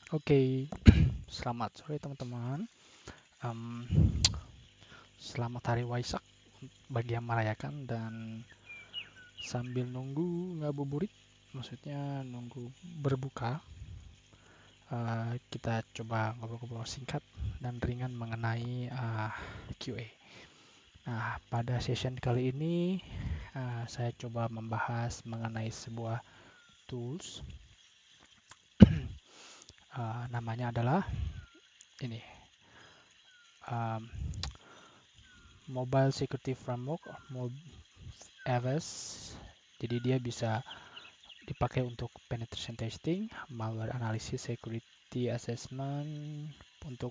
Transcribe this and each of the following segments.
Oke, selamat sore teman-teman. Em, Selamat Hari Waisak bagi yang merayakan dan sambil nunggu ngabuburit, maksudnya nunggu berbuka, kita coba ngobrol-ngobrol singkat dan ringan mengenai QA. Nah, pada session kali ini saya coba membahas mengenai sebuah tools. Namanya adalah ini. em, Mobile Security Framework, MFS. Jadi dia bisa dipakai untuk penetration testing, malware analysis, security assessment, untuk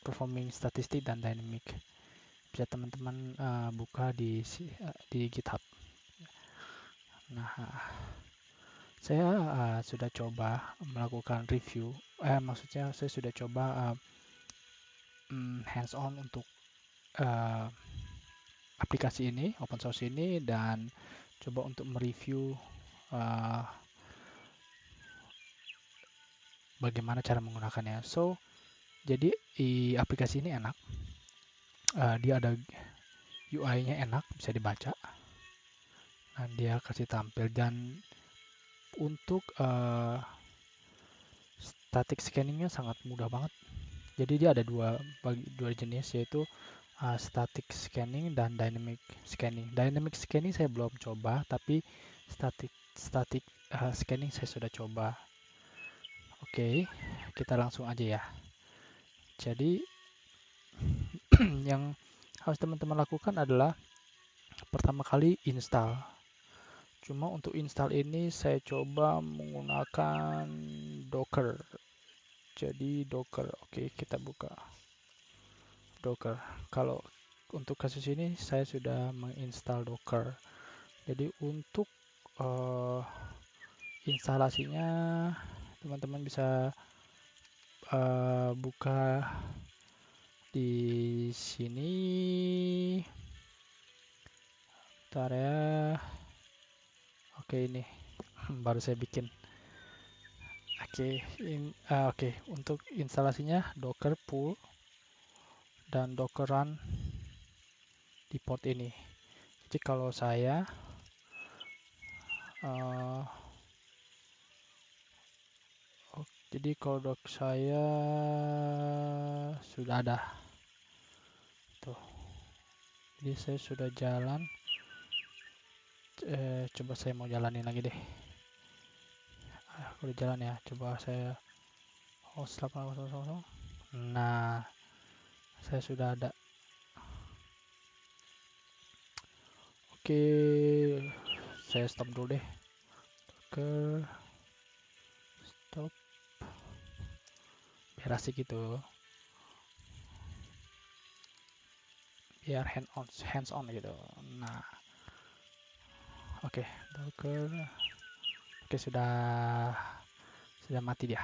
performing statistik dan dynamic. Bisa teman-teman buka di GitHub. Nah, saya sudah coba melakukan review, maksudnya saya sudah coba hands on untuk uh, aplikasi ini, open source ini, dan coba untuk mereview uh, bagaimana cara menggunakannya. So, jadi aplikasi ini enak. Dia ada UI-nya enak, bisa dibaca. Nah, dia kasih tampil dan untuk static scanningnya sangat mudah banget. Jadi dia ada dua jenis, yaitu static scanning dan dynamic scanning. Dynamic scanning saya belum coba, tapi static scanning saya sudah coba. Oke, kita langsung aja ya. Jadi yang harus teman-teman lakukan adalah pertama kali install. Cuma untuk install ini saya coba menggunakan Docker. Jadi Docker, oke, kita buka Docker. Kalau untuk kasus ini saya sudah menginstal Docker. Jadi untuk uh, instalasinya teman-teman bisa buka di sini. Bentar ya. Oke, ini baru saya bikin. Oke, untuk instalasinya Docker pull dan Docker run di port ini. Jadi kalau saya uh, jadi kalau dock saya sudah ada tuh. Jadi saya sudah jalan. Coba saya mau jalanin lagi deh. Udah jalan ya. Coba saya host 800. Nah, saya sudah ada. Oke, saya stop dulu deh. Docker stop. Biar asik gitu. Biar hands on gitu. Nah, oke, Docker. Oke, sudah mati dia.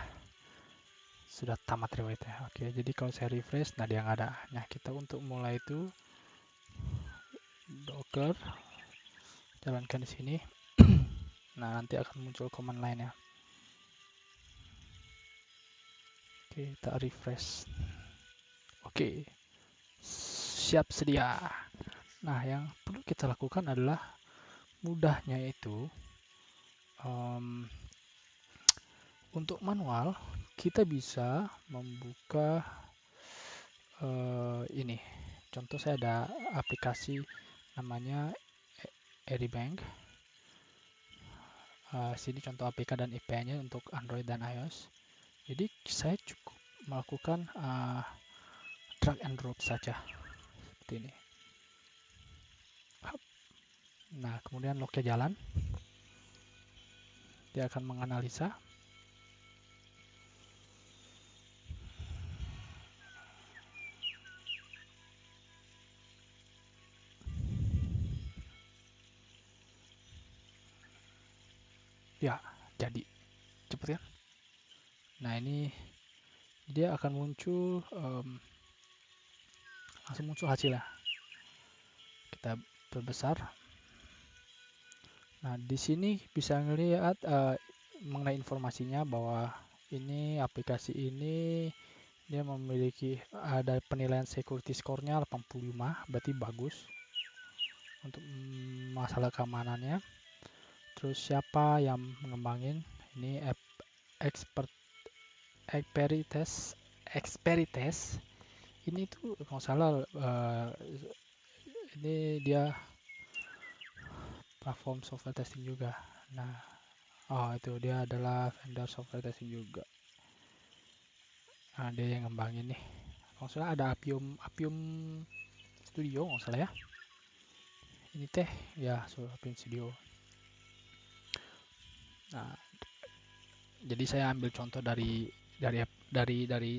Sudah tamat riwayatnya. Oke, jadi kalau saya refresh, nah dia nggak ada. Nah, kita untuk mulai itu Docker jalankan di sini. Nah, nanti akan muncul command line ya. Oke, kita refresh. Oke, siap sedia. Nah, yang perlu kita lakukan adalah mudahnya itu untuk manual kita bisa membuka ini. Contoh saya ada aplikasi namanya Eribank. Sini contoh APK dan IPA-nya untuk Android dan iOS. Jadi saya cukup melakukan drag and drop saja seperti ini. Nah, kemudian locknya jalan, dia akan menganalisa. Ya, jadi cepet kan? Nah, ini dia akan muncul langsung muncul hasilnya. Kita perbesar. Nah, di sini bisa ngelihat mengenai informasinya bahwa Ini aplikasi ini dia memiliki ada penilaian security score-nya 85, berarti bagus untuk masalah keamanannya. Terus siapa yang mengembangin? Ini expert Experites. Ini tuh kalau salah ini dia platform software testing juga. Nah, oh itu dia adalah vendor software testing juga. Nah, dia yang ngembangin nih. Kalau salah ada Appium Studio kalau salah ya. Ini teh ya Appium Studio. Nah, jadi saya ambil contoh dari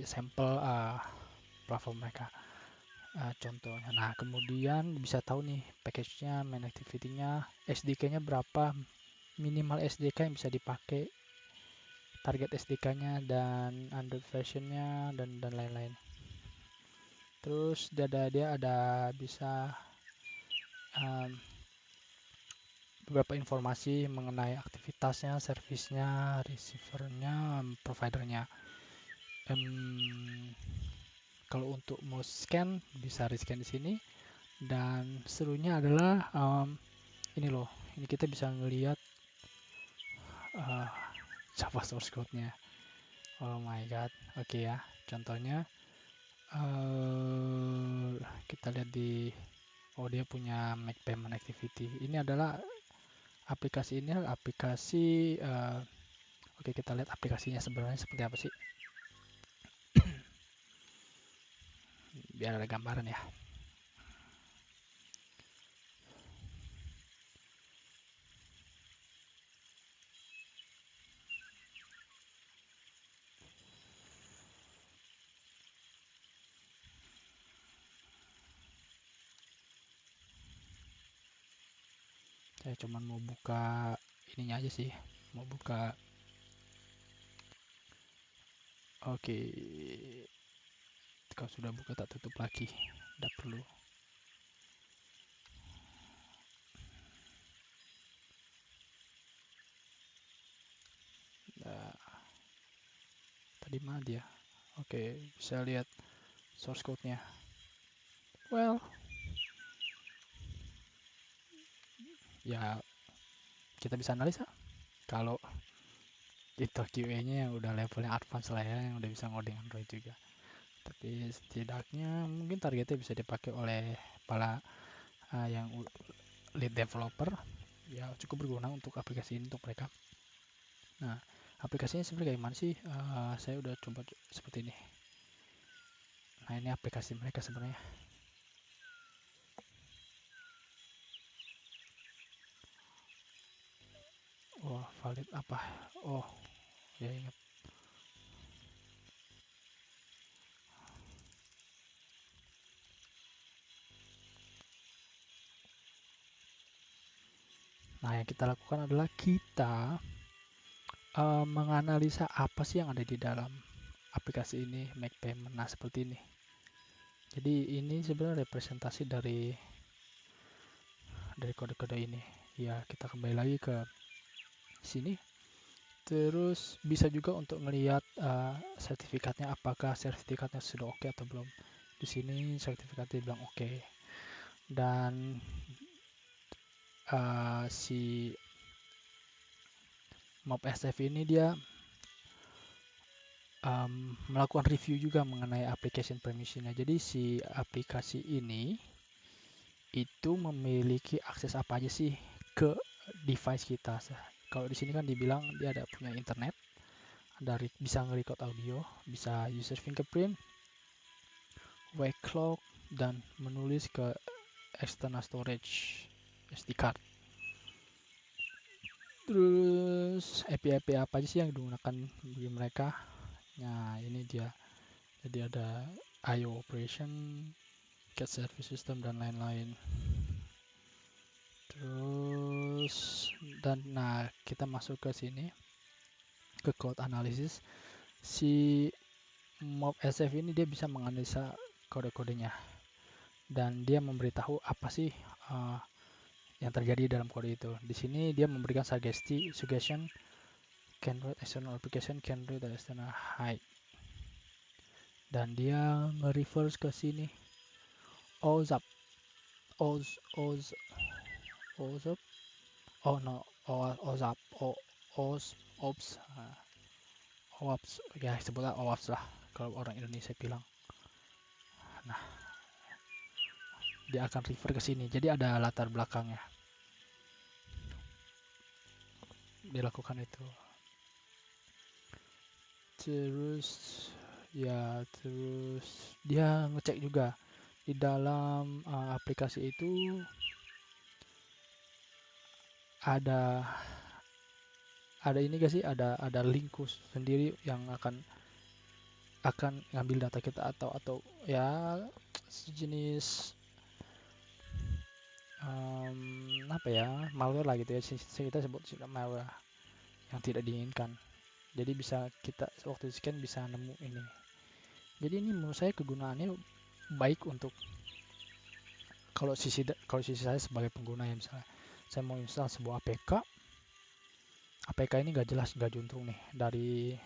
sampel platform mereka. Contohnya. Nah, kemudian bisa tahu nih package-nya, main activity-nya, SDK-nya berapa, minimal SDK yang bisa dipakai, target SDK-nya dan Android version-nya dan lain-lain. Terus dia ada bisa beberapa informasi mengenai aktivitasnya, servisnya, receiver-nya, provider-nya. Kalau untuk mau scan bisa rescan di sini. Dan serunya adalah ini loh, ini kita bisa ngelihat Java source code-nya. Oh my god, oke ya. Contohnya kita lihat di dia punya make payment activity. Ini adalah aplikasi. Oke, kita lihat aplikasinya sebenarnya seperti apa sih. Biar ada gambaran ya. Saya cuma mau buka ininya aja sih. Mau buka. Oke. Kalau sudah buka tak tutup lagi. Tidak perlu. Nah, tadi mana dia? Oke, bisa lihat source code-nya. Well, ya kita bisa analisa. Kalau itu QA-nya yang udah levelnya advance lah ya, yang udah bisa ngoding Android juga. Tapi setidaknya mungkin targetnya bisa dipakai oleh para yang lead developer. Ya cukup berguna untuk aplikasi ini untuk mereka. Nah, aplikasinya sebenarnya kayak gimana sih? Saya udah coba seperti ini. Nah, ini aplikasi mereka sebenarnya. Oh, valid apa? Oh, ya ingat. Nah, yang kita lakukan adalah kita menganalisa apa sih yang ada di dalam aplikasi ini, make payment. Nah, seperti ini. Jadi ini sebenarnya representasi dari kode-kode ini. Ya, kita kembali lagi ke sini. Terus bisa juga untuk melihat sertifikatnya, apakah sertifikatnya sudah oke atau belum. Di sini sertifikatnya bilang oke. Dan si Mob SF ini dia melakukan review juga mengenai application permission-nya. Jadi si aplikasi ini itu memiliki akses apa aja sih ke device kita. Kalau di sini kan dibilang dia ada punya internet, dari bisa nge-record audio, bisa user fingerprint, wake clock, dan menulis ke external storage SD card. Terus API apa aja sih yang digunakan bagi mereka? Nah, ini dia. Jadi ada IO operation, get service system dan lain-lain. Terus nah kita masuk ke sini ke code analysis. Si Mob SF ini dia bisa menganalisa kode-kodenya dan dia memberitahu apa sih yang terjadi dalam kode itu. Di sini dia memberikan suggestion can read external application, can read the external hide, dan dia nge-reverse ke sini OZAP, Oz OZAP, oh no, OZAP, OPS, OAPS, ya sebutlah OAPS lah kalau orang Indonesia bilang. Nah, dia akan refer ke sini, jadi ada latar belakangnya dilakukan itu. Terus terus dia ngecek juga di dalam aplikasi itu ada ini gak sih, ada link khusus sendiri yang akan ngambil data kita, atau ya sejenis apa ya, malware lah gitu ya, kita sebut malware yang tidak diinginkan. Jadi bisa kita waktu scan bisa nemu ini. Jadi ini menurut saya kegunaannya baik untuk kalau sisi saya sebagai pengguna ya, misalnya saya mau install sebuah APK ini nggak jelas, nggak juntrung nih dari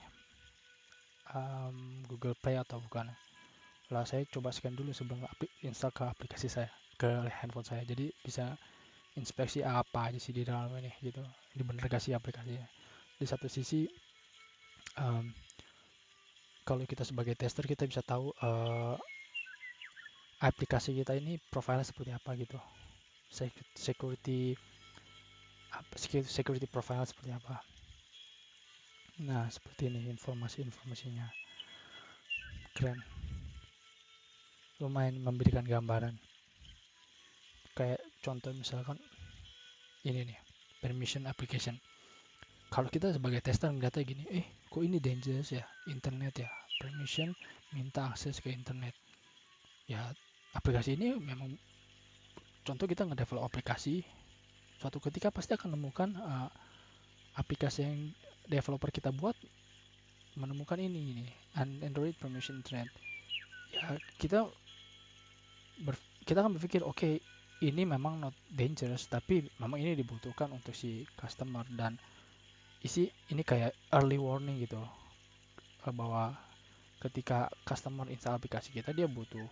Google Play atau bukan. Lah saya coba scan dulu sebelum install ke aplikasi saya, ke handphone saya. Jadi bisa inspeksi apa aja sih di dalam ini gitu. Ini bener gak sih aplikasinya. Di satu sisi kalau kita sebagai tester kita bisa tahu aplikasi kita ini profilnya seperti apa gitu. Security security profile seperti apa. Nah, seperti ini informasi-informasinya. Keren. Lumayan memberikan gambaran. Kayak contoh misalkan ini nih, permission application. Kalau kita sebagai tester ngeliatnya gini, kok ini dangerous ya, internet ya, permission minta akses ke internet. Ya, aplikasi ini memang contoh kita ngedevelop aplikasi, suatu ketika pasti akan menemukan aplikasi yang developer kita buat menemukan ini Android permission internet. Ya, kita kan berpikir oke, ini memang not dangerous, tapi memang ini dibutuhkan untuk si customer, dan ini kayak early warning gitu, bahwa ketika customer install aplikasi kita, dia butuh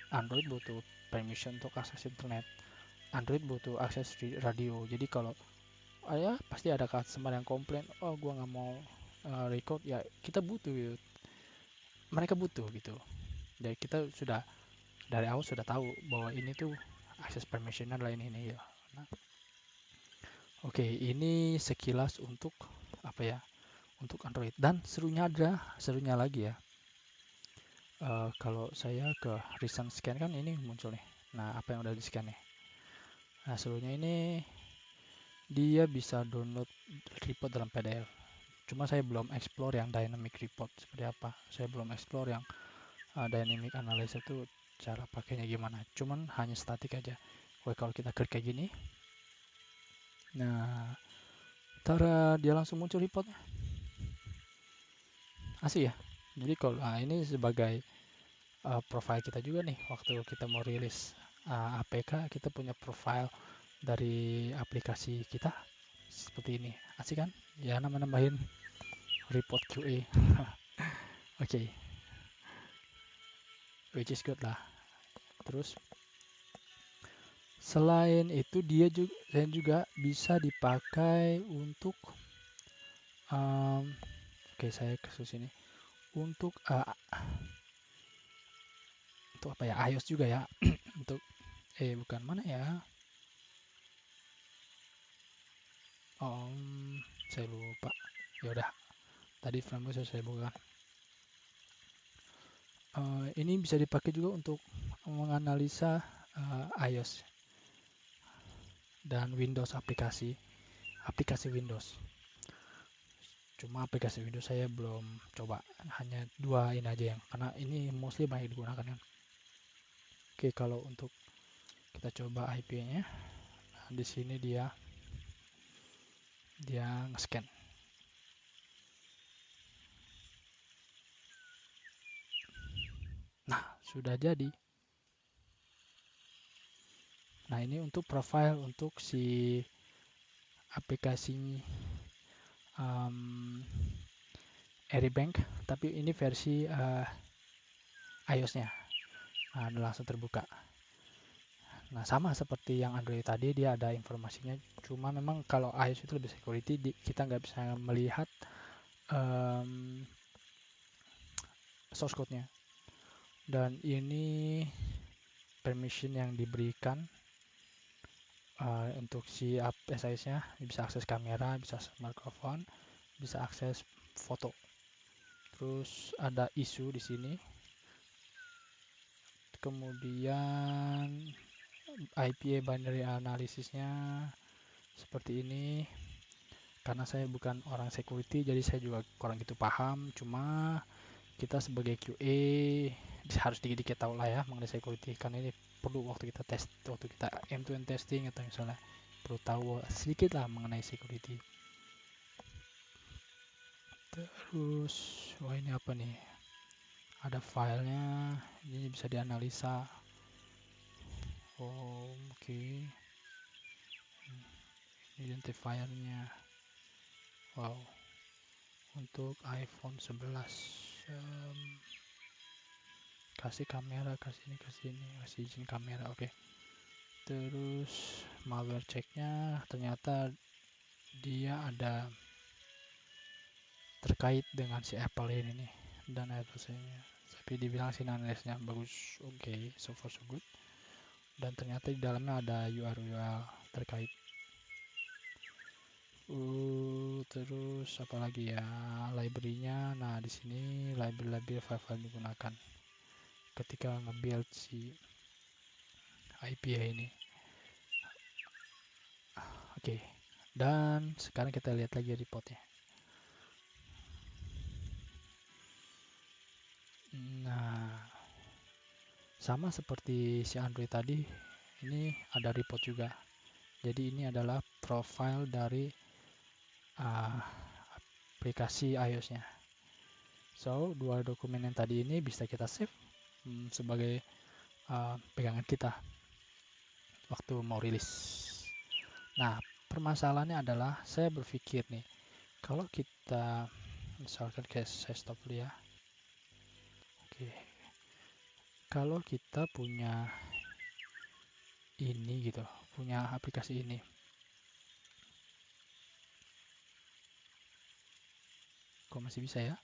Android, butuh permission untuk akses internet, Android butuh akses radio. Jadi kalau ya pasti ada customer yang komplain, oh gua nggak mau record, ya kita butuh gitu, mereka butuh gitu. Jadi kita sudah dari awal sudah tahu bahwa ini tuh akses permission adalah ini ya. Nah, oke, ini sekilas untuk apa ya, untuk Android. Dan serunya lagi ya, kalau saya ke recent scan kan ini muncul nih. Nah, apa yang udah di scan nih. Nah, serunya ini dia bisa download report dalam PDF. Cuma saya belum explore yang dynamic report seperti apa. Saya belum explore yang dynamic analysis itu cara pakainya gimana. Cuman hanya statik aja. Oke, kalau kita klik kayak gini, nah, dia langsung muncul reportnya. Asik ya. Jadi kalau ini sebagai profile kita juga nih, waktu kita mau rilis APK, kita punya profile dari aplikasi kita seperti ini. Asik kan? Ya, nambahin report QA. Oke, which is good lah. Terus selain itu dia juga bisa dipakai untuk oke, saya ke sini untuk apa ya, iOS juga ya. Untuk bukan mana ya, saya lupa. Ya udah, tadi framework saya buka. Ini bisa dipakai juga untuk menganalisa iOS dan Windows, aplikasi Windows. Cuma aplikasi Windows saya belum coba, hanya dua ini aja yang karena ini mostly banyak digunakan kan. Oke, kalau untuk kita coba IP-nya, di sini dia nge-scan. Nah, sudah jadi. Nah, ini untuk profile untuk si aplikasi um, AirBank, tapi ini versi iOS-nya. Nah, langsung terbuka. Nah, sama seperti yang Android tadi, dia ada informasinya. Cuma memang kalau iOS itu lebih security, kita nggak bisa melihat um, source code-nya. Dan ini permission yang diberikan untuk si SIS-nya, bisa akses kamera, bisa smartphone, bisa akses foto. Terus ada isu di sini. Kemudian IPA binary analisisnya seperti ini. Karena saya bukan orang security, jadi saya juga kurang gitu paham. Cuma kita sebagai QA harus dikit-dikit tahu lah ya mengenai security. Karena ini perlu waktu kita test, waktu kita end-to-end testing atau misalnya perlu tahu sedikit lah mengenai security. Terus, wah ini apa nih? Ada filenya, ini bisa dianalisa. Oh, oke. Identifiernya. Wow. Untuk iPhone 11. Um, kasih kamera, kasih ini, kasih izin kamera. Oke. Terus malware checknya ternyata dia ada terkait dengan si Apple ini nih dan adversary-nya. Tapi dibilang sih analysnya bagus, oke, so far so good. Dan ternyata di dalamnya ada URL terkait. Terus apa lagi ya, library-nya. Nah, di sini library file-file digunakan ketika nge-build si IPA ini. Oke. Dan sekarang kita lihat lagi reportnya. Nah, sama seperti si Android tadi, ini ada report juga. Jadi ini adalah profile dari uh, aplikasi iOS-nya. So, dua dokumen yang tadi ini bisa kita save sebagai pegangan kita waktu mau rilis. Nah, permasalahannya adalah saya berpikir nih, kalau kita misalkan saya stop dulu ya. Oke. Kalau kita punya ini gitu, punya aplikasi ini. Kok masih bisa ya?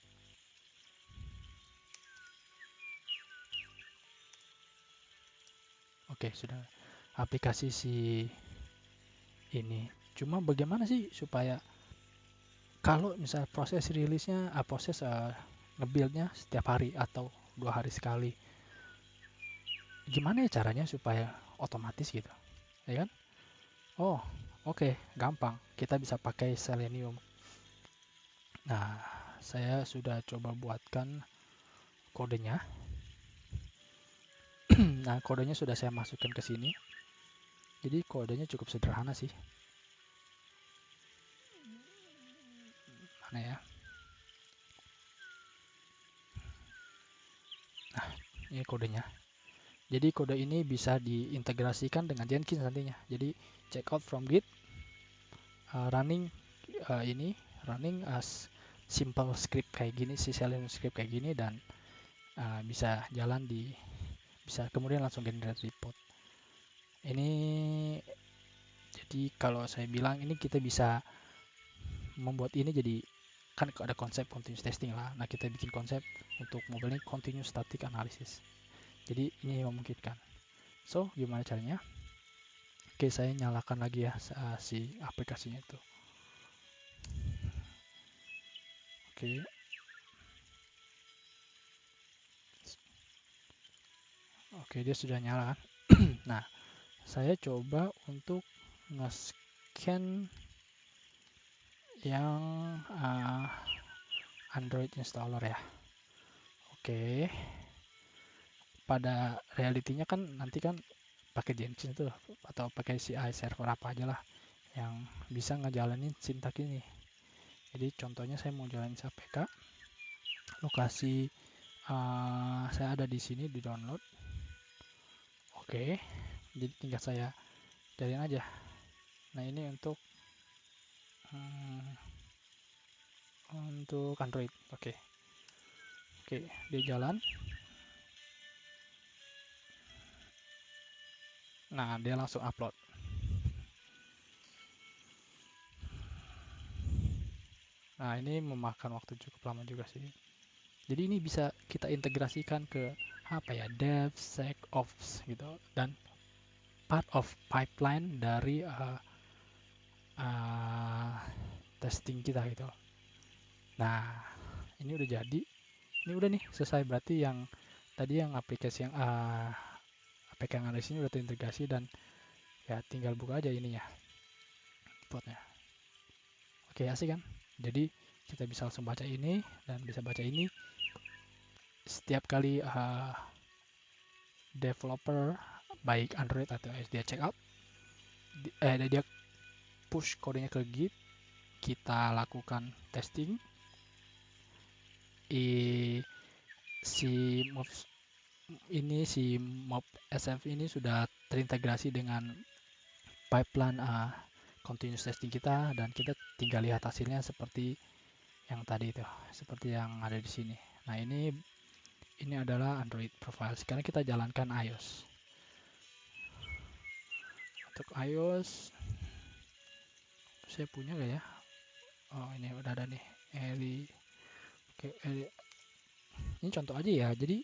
Oke, sudah. Aplikasi si ini. Cuma bagaimana sih supaya kalau misalnya proses rilisnya, proses nge-build-nya setiap hari atau 2 hari sekali, gimana ya caranya supaya otomatis gitu, ya kan? Oh, oke, gampang. Kita bisa pakai Selenium. Nah, saya sudah coba buatkan kodenya. Nah, kodenya sudah saya masukkan ke sini. Jadi kodenya cukup sederhana sih. Mana ya? Nah, ini kodenya. Jadi kode ini bisa diintegrasikan dengan Jenkins nantinya. Jadi check out from Git, running ini running as simple script kayak gini, si Selenium script kayak gini, dan bisa jalan bisa kemudian langsung generate report. Ini jadi kalau saya bilang ini kita bisa membuat ini jadi, kan ada konsep continuous testing lah. Nah, kita bikin konsep untuk mobil ini continuous static analysis. Jadi ini memungkinkan. So, gimana caranya? Oke, saya nyalakan lagi ya si aplikasinya itu. Oke. Oke, dia sudah nyala kan? Nah, saya coba untuk nge-scan yang Android installer ya. Oke. Pada realitinya kan nanti kan pakai Jenkins itu atau pakai CI server apa aja lah yang bisa ngejalanin sintak ini. Jadi contohnya saya mau jalanin APK, lokasi saya ada di sini di download. Oke, jadi tinggal saya jalin aja. Nah, ini untuk untuk Android. Oke. Oke, dia jalan. Nah, dia langsung upload. Nah, ini memakan waktu cukup lama juga sih. Jadi ini bisa kita integrasikan ke apa ya, DevSecOps gitu, dan part of pipeline dari uh, testing kita gitu. Nah, ini udah jadi. Ini udah nih selesai, berarti yang tadi yang aplikasi yang APK yang ada di sini udah terintegrasi, dan ya tinggal buka aja ininya, plotnya. Oke, asik kan? Jadi kita bisa langsung baca ini dan bisa baca ini. Setiap kali developer baik Android atau iOS dia check out, dia push kodenya ke Git, kita lakukan testing. Si mob ini, si mob SF ini sudah terintegrasi dengan pipeline continuous testing kita, dan kita tinggal lihat hasilnya seperti yang tadi itu, seperti yang ada di sini. Nah, ini adalah Android profile. Sekarang kita jalankan iOS. Untuk iOS saya punya gak ya? Oh, ini udah ada nih. Oke, ini contoh aja ya. Jadi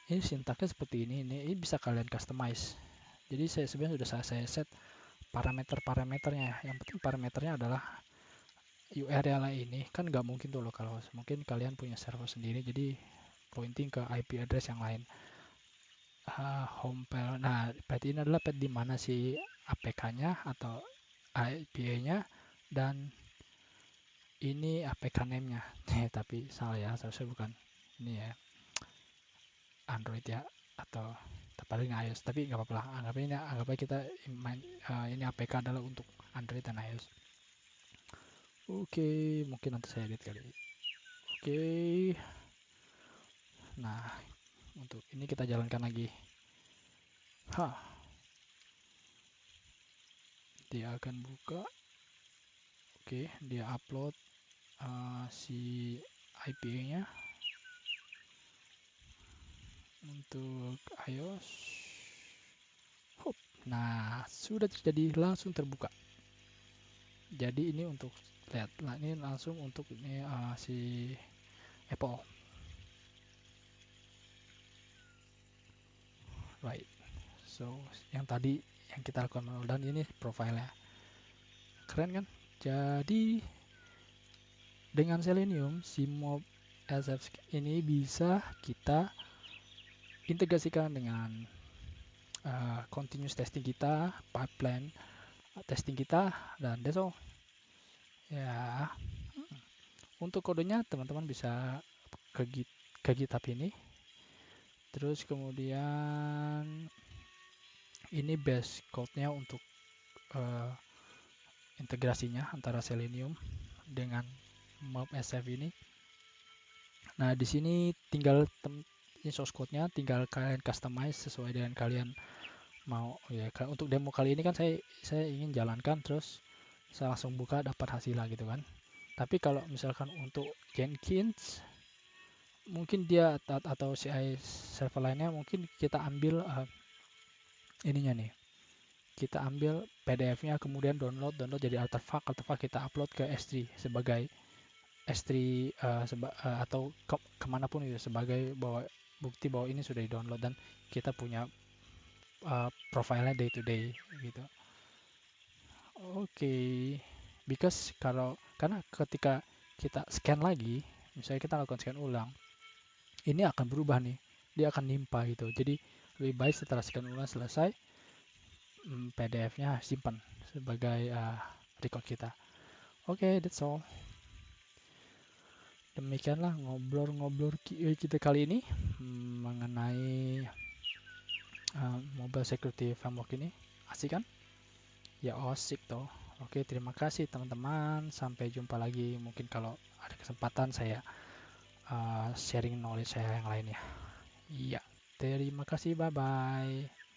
ini sintaksnya seperti ini. Ini bisa kalian customize. Jadi saya sebenarnya sudah saya set parameter-parameternya. Yang penting parameternya adalah URL ini kan nggak mungkin tuh loh kalau mungkin kalian punya server sendiri, jadi pointing ke IP address yang lain. Home file. Nah, berarti ini adalah path di mana si APK-nya atau IPA-nya, dan ini APK name-nya. Tapi salah ya, seharusnya bukan ini ya, Android ya, atau paling iOS, tapi nggak apa-apa lah, anggapnya kita ini APK adalah untuk Android dan iOS. Oke, mungkin nanti saya edit kali. Oke, nah untuk ini kita jalankan lagi. Dia akan buka. Oke, dia upload si IPA-nya untuk iOS. Nah, sudah terjadi, langsung terbuka. Jadi ini untuk lihat, ini langsung untuk ini si Apple. Right. So, yang tadi yang kita lakukan manual, dan ini profilnya. Keren kan? Jadi dengan Selenium, si mob SF ini bisa kita integrasikan dengan continuous testing kita, pipeline testing kita, dan that's all. Ya, untuk kodenya teman-teman bisa ke GitHub ini. Terus kemudian ini base code-nya untuk integrasinya antara Selenium dengan mob SF ini. Nah, di sini tinggal ini source code-nya, tinggal kalian customize sesuai dengan kalian mau ya. Untuk demo kali ini kan saya ingin jalankan terus saya langsung buka dapat hasil lah gitu kan. Tapi kalau misalkan untuk Jenkins mungkin dia atau CI server lainnya, mungkin kita ambil ininya nih. Kita ambil PDF-nya, kemudian download jadi artefak kita upload ke S3 sebagai S3 atau kemanapun itu sebagai bukti bahwa ini sudah di-download dan kita punya profilnya day to day gitu. Oke, karena ketika kita scan lagi, misalnya kita lakukan scan ulang, ini akan berubah nih, dia akan nimpa gitu. Jadi lebih baik setelah scan ulang selesai, PDF-nya simpan sebagai record kita. Oke, that's all. Demikianlah ngobrol-ngobrol kita kali ini mengenai Mobile Security Framework ini. Asik kan? Ya asik toh. Oke, terima kasih teman-teman. Sampai jumpa lagi. Mungkin kalau ada kesempatan saya sharing knowledge saya yang lainnya. Iya, terima kasih. Bye-bye.